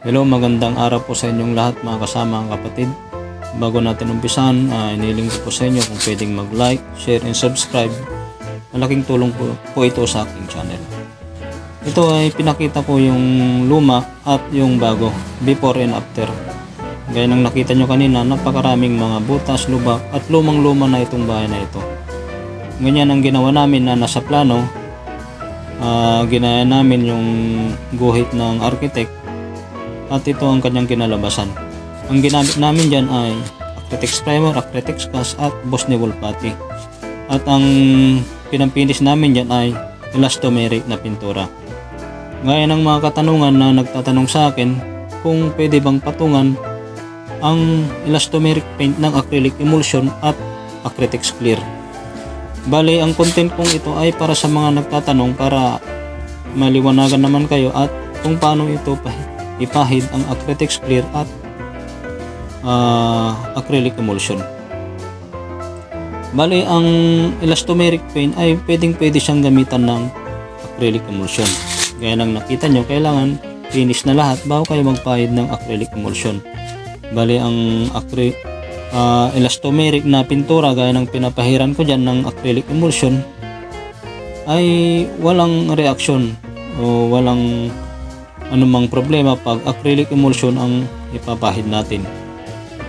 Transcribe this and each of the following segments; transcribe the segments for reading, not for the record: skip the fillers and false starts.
Hello, magandang araw po sa inyong lahat mga kasama kapatid. Bago natin umpisan, iniling ko po sa inyo kung pwedeng mag-like, share, and subscribe. Malaking tulong po ito sa aking channel. Ito ay pinakita ko yung luma at yung bago, before and after. Gaya ng nakita nyo kanina, napakaraming mga butas, lubak at lumang-luma na itong bahay na ito. Ganyan ang ginawa namin na nasa plano. Ginaya namin yung guhit ng architect at ito ang kanyang kinalabasan. Ang ginamit namin dyan ay Acrytex Primer, Acrytex Cast at Boss Newell Putty. At ang pinampinis namin dyan ay elastomeric na pintura. Gaya ng mga katanungan na nagtatanong sa akin kung pwede bang patungan ang elastomeric paint ng acrylic emulsion at Acrytex Clear. Bali, ang content kong ito ay para sa mga nagtatanong para maliwanagan naman kayo at kung paano ito ipahid ang Acrytex Clear at acrylic emulsion. Bali, ang elastomeric paint ay pwede siyang gamitan ng acrylic emulsion. Gaya ng nakita nyo, kailangan finish na lahat bago kayo magpahid ng acrylic emulsion. Bali, ang elastomeric na pintura gaya ng pinapahiran ko dyan ng acrylic emulsion ay walang reaksyon o walang anumang problema pag acrylic emulsion ang ipapahid natin.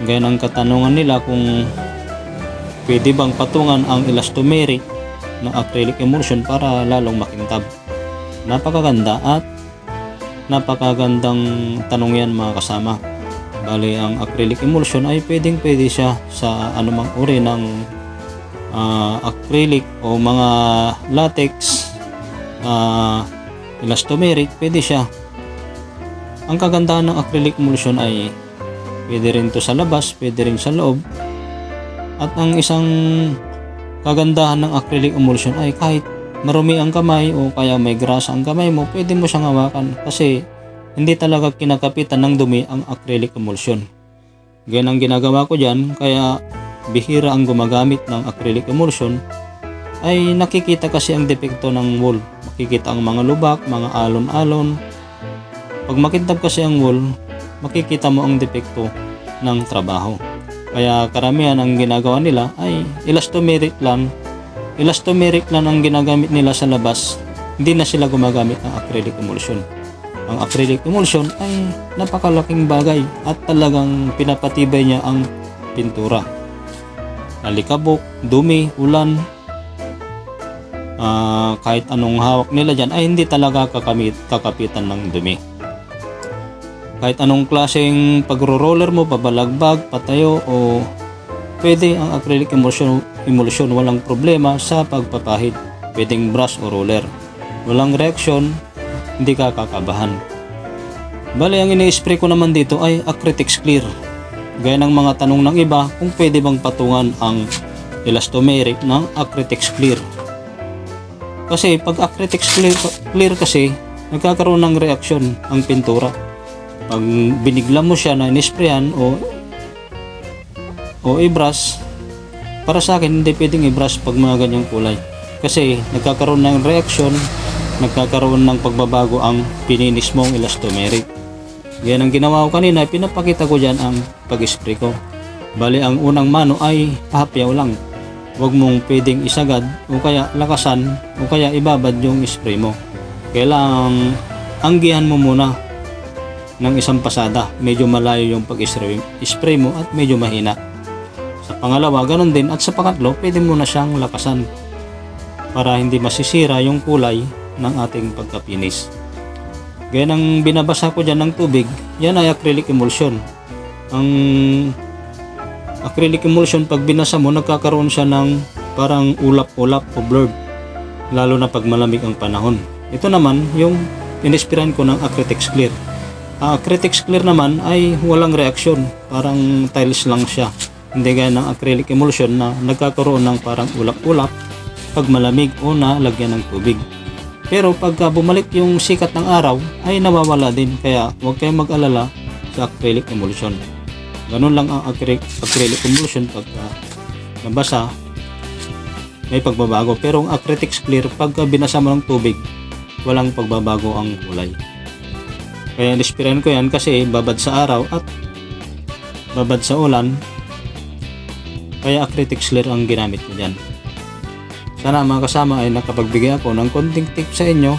Gaya ng katanungan nila kung pwede bang patungan ang elastomeric ng acrylic emulsion para lalong makintab. Napakaganda at napakagandang tanong yan mga kasama. Bali, ang acrylic emulsion ay pwede siya sa anumang uri ng acrylic o mga latex, elastomeric, pwede siya. Ang kagandahan ng acrylic emulsion ay pwede rin to sa labas, pwede rin sa loob. At ang isang kagandahan ng acrylic emulsion ay kahit marumi ang kamay o kaya may grasa ang kamay mo, pwede mo siyang hawakan kasi hindi talaga kinakapitan ng dumi ang acrylic emulsion. Ganyan ang ginagawa ko dyan, kaya bihira ang gumagamit ng acrylic emulsion ay nakikita kasi ang depekto ng wall. Makikita ang mga lubak, mga alon-alon. Pag makintab kasi ang wall, makikita mo ang depekto ng trabaho. Kaya karamihan ang ginagawa nila ay elastomeric lang. Elastomeric lang ang ginagamit nila sa labas. Hindi na sila gumagamit ng acrylic emulsion. Ang acrylic emulsion ay napakalaking bagay at talagang pinapatibay niya ang pintura. Alikabok, dumi, ulan, kahit anong hawak nila dyan ay hindi talaga kakapitan ng dumi. Kahit anong klaseng pagro-roller mo, pabalagbag, patayo o pwede ang acrylic emulsion walang problema sa pagpapahid. Pwedeng brush o roller. Walang reaksyon, hindi ka kakabahan. Bali, ang ini-spray ko naman dito ay Acrytex Clear. Gaya ng mga tanong ng iba kung pwede bang patungan ang elastomeric ng Acrytex Clear. Kasi pag Acrytex Clear kasi nagkakaroon ng reaksyon ang pintura. Pag binigla mo siya na inisprayan o i-brush, para sa akin hindi pwedeng i-brush pag mga ganyang kulay. Kasi nagkakaroon ng reaksyon, nagkakaroon ng pagbabago ang pininis mong elastomeric. Yan ang ginawa ko kanina, pinapakita ko dyan ang pag-spray ko. Bali, ang unang mano ay pahapyaw lang. Huwag mong pwedeng isagad o kaya lakasan o kaya ibabad yung spray mo. Kailangang anggihan mo muna ng isang pasada. Medyo malayo yung pag-spray mo at medyo mahina. Sa pangalawa, ganun din. At sa pangatlo, pwede mo na siyang lakasan para hindi masisira yung kulay ng ating pagkapinis. Gaya ng binabasa ko dyan ng tubig, yan ay acrylic emulsion. Ang acrylic emulsion, pag binasa mo, nagkakaroon siya ng parang ulap-ulap o blurred, lalo na pag malamig ang panahon. Ito naman yung inispiran ko ng Acrytex Clear. Ang Acrytex Clear naman ay walang reaksyon, parang tiles lang siya. Hindi gaya ng acrylic emulsion na nagkakaroon ng parang ulap-ulap pag malamig o nalagyan ng tubig. Pero pagka bumalik yung sikat ng araw ay nawawala din, kaya huwag kayong mag-alala sa acrylic emulsion. Ganun lang ang acrylic emulsion, pagka nabasa may pagbabago. Pero ang Acrytex Clear, pagka binasa mo ng tubig, walang pagbabago ang kulay. Kaya nispiran ko yan kasi babad sa araw at babad sa ulan. Kaya acrylic clear ang ginamit ko dyan. Sana mga kasama ay nakapagbigay ako ng konting tip sa inyo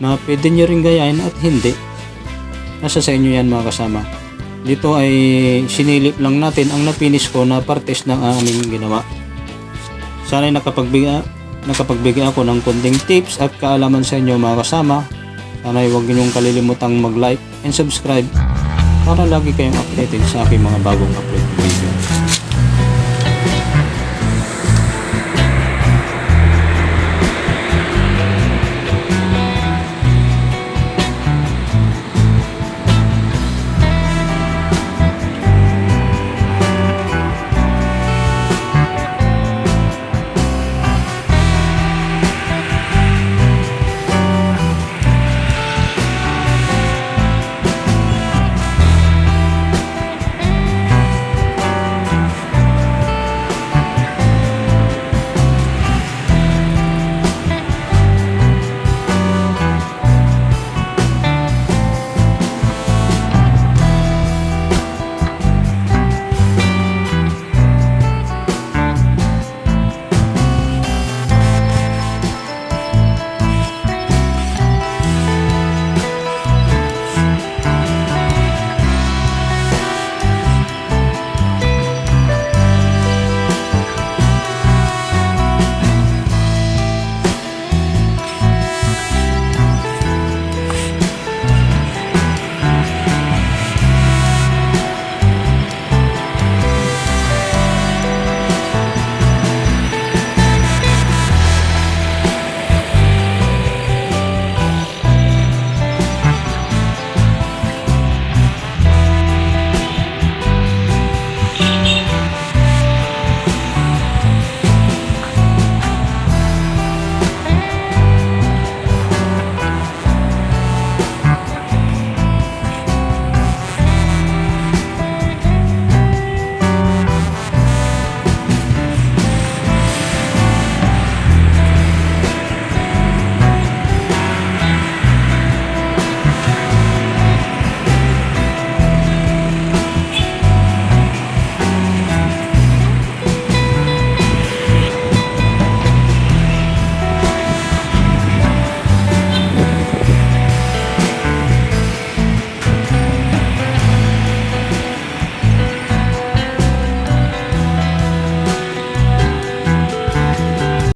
na pwede nyo rin gayahin at hindi. Nasa sa inyo yan mga kasama. Dito ay sinilip lang natin ang napinis ko na partes ng aming ginawa. Sana ay nakapagbigay ako ng konting tips at kaalaman sa inyo mga kasama. Sana ay huwag ninyong kalilimutang mag-like and subscribe para lagi kayong updated sa aking mga bagong upload video.